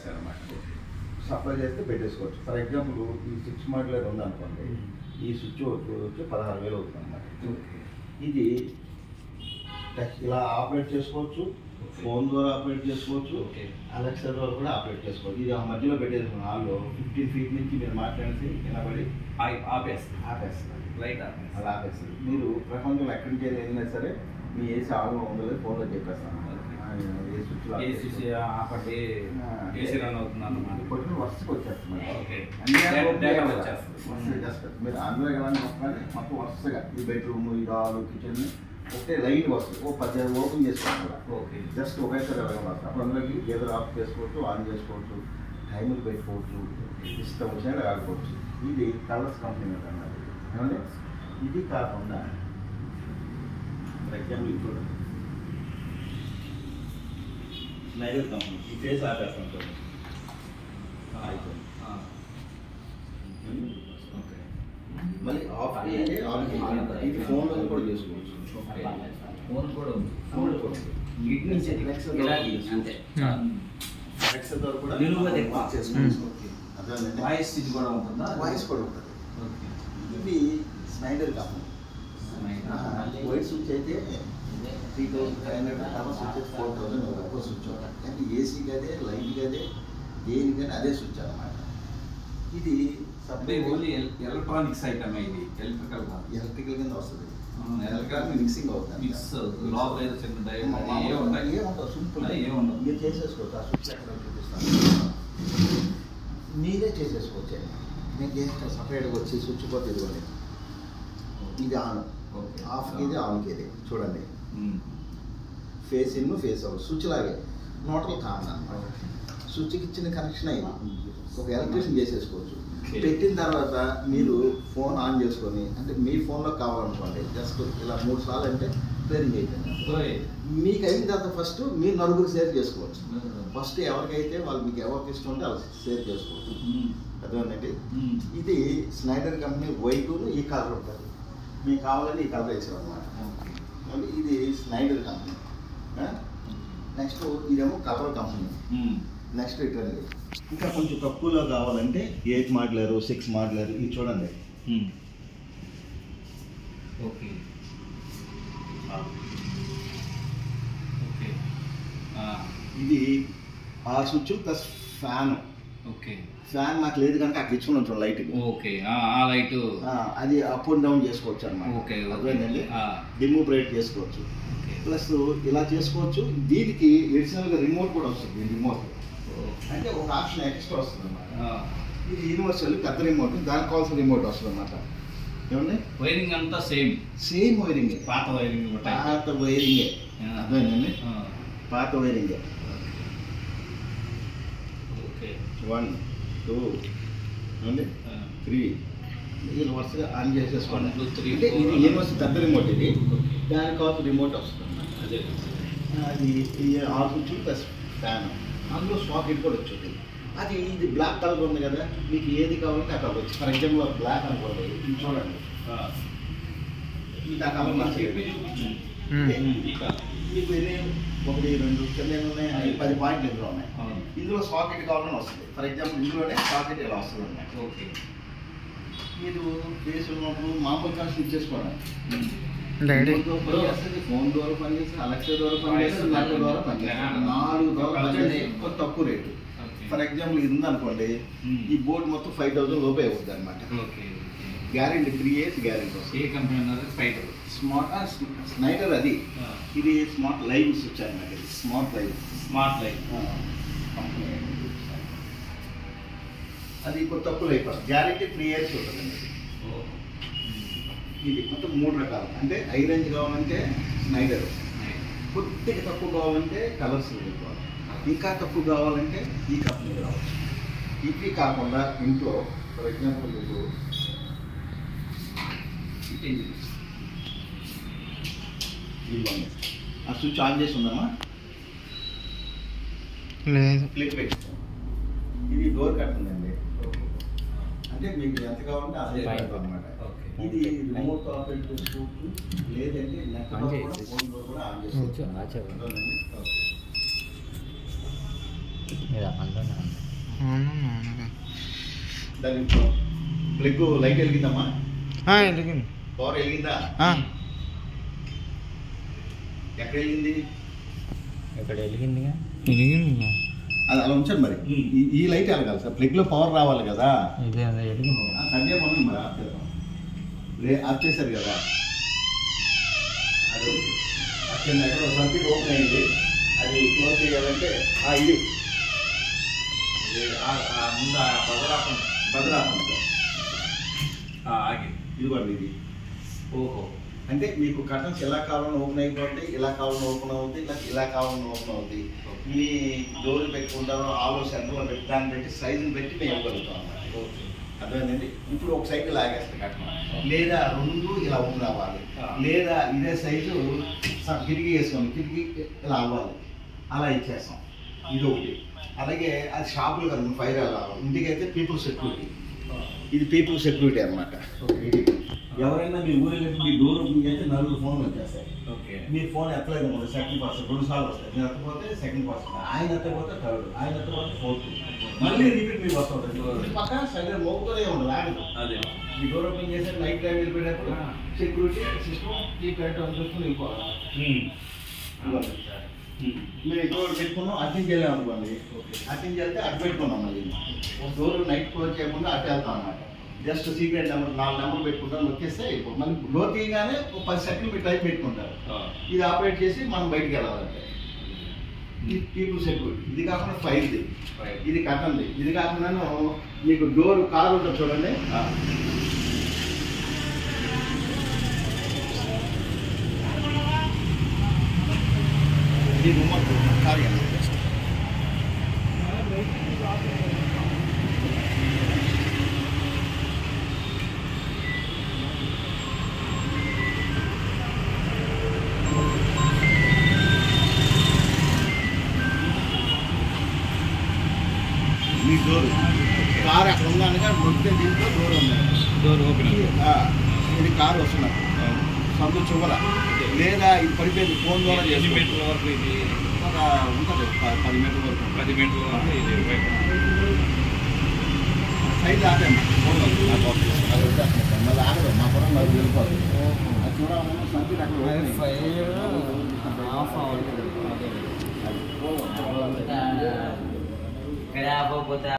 ఇచ్చారన్నమాట. Supply చేస్తే పెట్టేసుకోవచ్చు. For example ఈ 6 మాడ్యులర్ ఉందనుకోండి, ఈ స్విచ్ వచ్చి 16,000 అవుతుంది అన్నమాట. ఇది ఇలా ఆపరేట్ చేసుకోవచ్చు, ఫోన్ ద్వారా ఆపరేట్ చేసుకోవచ్చు, అలెక్సా ద్వారా కూడా ఆపరేట్ చేసుకోవచ్చు. ఇది ఆ మధ్యలో పెట్టేసుకున్న హాల్లో 15 feet నుంచి మీరు మాట్లాడితే వినబడి ఆపేస్తారు, లైట్ అలా ఆపేస్తారు. మీరు ప్రపంచంలో ఎక్కడి నుంచి వెళ్ళినా సరే మీ ఏసీ ఆన్లో ఉందో లేదు ఫోన్లో చెప్పేస్తాను. ఏ స్విచ్ ఆపండి, ఏసీ రన్ అవుతుంది అన్నమాట. కొట్టిన వరుసకి వచ్చేస్తుంది. జస్ట్ మీరు అందులో కానీ మొత్తం వరుసగా ఈ బెడ్రూమ్, ఈ హాల్, కిచెన్ ఒకటే లైట్ వస్తుంది. 10 ఓపెన్ చేసుకోవాలి. జస్ట్ ఒకేసారి వెళ్ళగలరు. అప్పుడు అందరికి ఏదో ఆఫ్ చేసుకోవచ్చు, ఆన్ చేసుకోవచ్చు, టైములు పెట్టుకోవచ్చు, ఇష్టం వచ్చినట్టు ఆడుకోవచ్చు. ఇది కలర్స్ కంపెనీ అన్నది. ఏమంటే ఇది కాకుండా ఫర్ ఎగ్జాంపుల్ ఇప్పుడు స్నైడర్ కంపెనీ ఈ ఫేస్ ఆపేస్తాం అయిపోయింది. మళ్ళీ ఆఫ్ చేయండి, ఇది ఫోన్లో కూడా చేసుకోవచ్చు. ఫోన్ కూడా ఉంది. ఇటు నుంచి అంతే ఎక్సెల్ ద్వారా కూడా చేసుకోవచ్చు. వాయిస్ ఇది కూడా ఉంటుందా? వాయిస్ కూడా ఉంటుంది. ఇది స్నైడర్ కంపెనీ. వైట్ స్విచ్ అయితే 3,500, డబల్ స్విచ్ అయితే 4,000 ఎక్కువ స్విచ్ ఉంటుంది. కానీ ఏసీకి అదే, లైట్కి అదే, దేనికైనా అదే స్విచ్ అన్నమాట. ఇది ఓన్లీ ఎలక్ట్రానిక్స్ ఐటమ్. ఇది ఎలక్ట్రికల్ కింద వస్తుంది. ఎలక్ట్రానిక్ మిక్సింగ్ అవుతుంది. మిక్స్ లోపల ఏదో చిన్న ఏముంటుంది, సింపుల్ ఏముండదు. మీరు చేసేసుకోవచ్చు. ఆ స్విచ్ ఎక్కడ చూపిస్తాను, మీరే చేసేసుకోవచ్చు. నేను చేస్తాను సపరేట్గా వచ్చి స్విచ్ పోతే ఇదిగోండి, ఇది ఆన్, ఆఫ్కి ఇది ఆన్కి ఇది చూడండి. Face in, face out switch లాగే మోటార్లు కామన్ అనమాట. స్విచ్కి ఇచ్చిన కనెక్షన్ అయినా ఒక ఎలక్ట్రీషియన్ చేసేసుకోవచ్చు. పెట్టిన తర్వాత మీరు ఫోన్ ఆన్ చేసుకొని, అంటే మీ ఫోన్లో కావాలనుకోండి, జస్ట్ ఇలా 3 సార్లు అంటే క్లియరింగ్ అయిపోయింది. మీకు అయిన తర్వాత ఫస్ట్ మీరు నలుగురు షేర్ చేసుకోవచ్చు. ఫస్ట్ ఎవరికైతే వాళ్ళు మీకు ఎవరికి ఇష్టం ఉంటే వాళ్ళు షేర్ చేసుకోవచ్చు. అదేనండి. ఇది స్నైడర్ కంపెనీ వైట్, ఈ కలర్ ఉంటుంది. మీకు కావాలని ఈ కలర్ వేసాం అనమాట. ఇది స్నైడర్ కంపెనీ. నెక్స్ట్ ఇదేమో కలర్ కంపెనీ. నెక్స్ట్ రిటర్న్ ఇంకా కొంచెం తక్కువలో కావాలంటే 8 మాడ్యులర్, 6 మాడ్యులర్ ఇది చూడండి. ఓకే ఇది ఆ switch plus fan. Okay fan నాకు లేదు కనుక అక్కడ ఇచ్చుకుని ఉంటాం లైట్. ఓకే ఆ లైట్ అది అప్ అండ్ డౌన్ చేసుకోవచ్చు అన్నమాట. ఓకే అదేనండి. డిమ్ బ్రైట్ చేసుకోవచ్చు. ప్లస్ ఇలా చేసుకోవచ్చు. దీనికి ఎడిషనల్గా రిమోట్ కూడా వస్తుంది. రిమోట్ అంటే ఒక ఆప్షన్ ఎక్స్ట్రా వస్తుంది అన్నమాట. ఇది యూనివర్సల్ పెద్ద రిమోట్, దానికి కావాల్సిన రిమోట్ వస్తుంది అన్నమాట. ఏమండి వైరింగ్ అంతా సేమ్ వైరింగే, పాత వైరింగే. అదేనండి, పాత వైరింగే. 1 2 3 ఇది వరుసగా ఆన్ చేసేసుకోండి. అంటే ఇది యూనివర్సల్ పెద్ద రిమోట్. ఇది దానికి కావాల్సిన రిమోట్ వస్తుంది అన్నమాట. అది ఆల్ స్విచ్ ప్లస్ ఫ్యాన్. అందులో సాకెట్ కూడా వచ్చింది. అది ఇది బ్లాక్ కలర్ ఉంది కదా, మీకు ఏది కావాలంటే అక్కడ వచ్చి. ఫర్ ఎగ్జాంపుల్ బ్లాక్ అనుకోండి, ఇది చూడండి. ఇది ఆ కలర్ మీకు ఇది 1 2 కింద ఉన్నాయి, 10 పాయింట్లు ఇందులో ఉన్నాయి. ఇందులో సాకెట్ కావాలని వస్తుంది. ఫర్ ఎగ్జాంపుల్ ఇందులోనే సాకెట్ ఇలా వస్తుంది అన్నమాట. ఓకే మీరు ఫేస్ ఉన్నప్పుడు మామూలు కనెక్షన్ ఇచ్చేసుకోండి. ఫోన్ ద్వారా పనిచేస్తుంది, అలెక్సా ద్వారా పనిచేస్తుంది, ల్యాప్టాప్ ద్వారా పనిచేస్తుంది. 4 ద్వారా తక్కువ రేటు. ఫర్ ఎగ్జాంపుల్ ఇది ఉందనుకోండి, ఈ బోర్డు మొత్తం 5,000 లోపే అవుతుంది అనమాట. గ్యారెంటీ 3 years గ్యారెంటీ వస్తుంది. ఏ కంపెనీ అన్నది? స్నైడర్. అది ఇది స్మార్ట్ లైవ్ స్విచ్ అన్నమాట. ఇది స్మార్ట్ లైవ్ అది ఇప్పుడు తక్కువ అయిపోతుంది. గ్యారెంటీ 3 years ఉంటుందండి. ఇది మొత్తం 3 రకాలు. అంటే హై రేంజ్ కావాలంటే స్నైడర్, కొద్దిగా తక్కువ కావాలంటే కలర్స్ కావాలి, ఇంకా తక్కువ కావాలంటే ఈ కంపెనీ రావచ్చు. ఇవి కాకుండా ఇంట్లో ఫర్ ఎగ్జాంపుల్ మీకు ఆ స్విచ్ ఆన్ చేసి ఉందమ్మా, క్లిక్ పెట్టుకో. ఇది డోర్ కట్టుందండి. అంటే మీకు ఎంత కావాలంటే అదే అనమాట. ఇది రిమోట్ ఆపరేట్ చేసుకోవచ్చు, లేదంటే నెట్ ఫోన్ కూడా ఆన్ చేసుకోవచ్చు. దాని ప్లగ్ లైట్ వెలిగిందమ్మా? వెలిగింది. పవర్ వెలిగిందా? ఎక్కడ వెలిగింది? ఇక్కడ వెలిగిందిగా. వెలిగింది. అది అలా ఉంచండి మరి. ఈ లైట్ వెలగాలి సార్, ప్లగ్లో పవర్ రావాలి కదా. సండే మనం మరి ఆఫ్ చేద్దాం. ఆఫ్ చేశారు కదా, అది అక్కడ ఎక్కడ సర్క్యూట్ ఓపెన్ అయింది, అది క్లోజ్ చేయాలంటే ఇది ముందు భద్రాపం ఆగి ఇది కూడా ఇది. ఓహో, అంటే మీకు కర్టన్స్ ఎలా కావాలని ఓపెన్ అయిపోద్ది, ఇలా కావాలని ఓపెన్ అవుతుంది, ఇలా కావాలని ఓపెన్ అవుతుంది. మీ డోర్ పెట్టుకుంటారో ఆలో సెంటర్లో పెట్టి దాన్ని బట్టి సైజుని పెట్టి మేము ఇవ్వగలుగుతాం అన్నమాట. అర్థమైందండి. ఇప్పుడు ఒక సైకిల్ లాగేస్తాం కట్టడం, లేదా రెండు ఇలా ఓపెన్ అవ్వాలి, లేదా ఇదే సైజు కిటికీ వేసుకోండి, కిటికీ ఇలా అవ్వాలి, అలా ఇచ్చేస్తాం. ఇది ఒకటి. అలాగే అది షాపులు కదా ఫైర్ అలా, ఇంటికైతే పీపుల్ సెక్యూరిటీ. ఇది పీపుల్ సెక్యూరిటీ అనమాట. ఎవరైనా మీ ఊరిలో మీ డోర్ ఓపెన్ చేస్తే 4 ఫోన్లు వచ్చేస్తాయి. మీరు ఫోన్ ఎత్తలేదు అనుకోండి, సెకండ్ పర్సన్ 2 సార్లు వస్తాయి. మీరు ఎత్తపోతే సెకండ్ పర్సన్, ఆయన ఎత్తపోతే థర్డ్, ఆయన ఎత్తపోతే ఫోర్త్, మళ్ళీ రిపీట్ మీకు వస్తూ ఉంటుంది. పక్కన సైలెంట్ మోగుతూనే ఉండదు, ఆగదు. మీ డోర్ ఓపెన్ చేస్తే నైట్ టైం వెళ్ళిపోయినప్పుడు సెక్యూరిటీ సిస్టమ్ ఈ కరెంట్ చూసుకుని వెళ్ళిపోవాలి. మీరు డోర్ పెట్టుకున్నాం, అటెండ్ చేయలేము అనుకోండి, అటెండ్ చేస్తే అటు పెట్టుకున్నాం. మళ్ళీ డోర్ నైట్ క్లోజ్ చేయకుండా అటు వెళ్తాం అన్నమాట. జస్ట్ సీక్రెట్ నెంబర్ 4 నెంబర్ పెట్టుకుంటాం, వచ్చేస్తే మళ్ళీ డోర్ తీయగానే 10 సెకండ్లు మీరు టైం పెట్టుకుంటారు. ఇది ఆపరేట్ చేసి మనం బయటికి వెళ్ళాలంటే ఇది పీపుల్ సెక్యూరిటీ. ఇది కాకుండా ఫైర్ది, ఇది కట్టండి. ఇది కాకుండా మీకు డోర్ కార్ ఉంటుంది చూడండి, ఇది రిమోట్ కార్. మీ డోర్ కార్ అక్కడ ఉందనగా నొక్కితే దీంట్లో డోర్ ఉంది, డోర్ ఓపెన్. ఇది కార్ వస్తున్నారు సందు చివర, లేదా ఇది పడిపోయింది ఫోన్ ద్వారా ఎన్ని మీటర్ల వరకు ఇది ఒక ఉంటుంది 10 మీటర్ల వరకు. 10 మీటర్ల వరకు ఇది సైడ్ ఆగండి, ఫోన్ అది వచ్చేస్తున్నాయి, మళ్ళీ ఆగదు. మా పొలం మళ్ళీ వెళ్ళిపోతుంది. అది చూడాలన్నా సంఖ్య అక్కడ ఆఫ్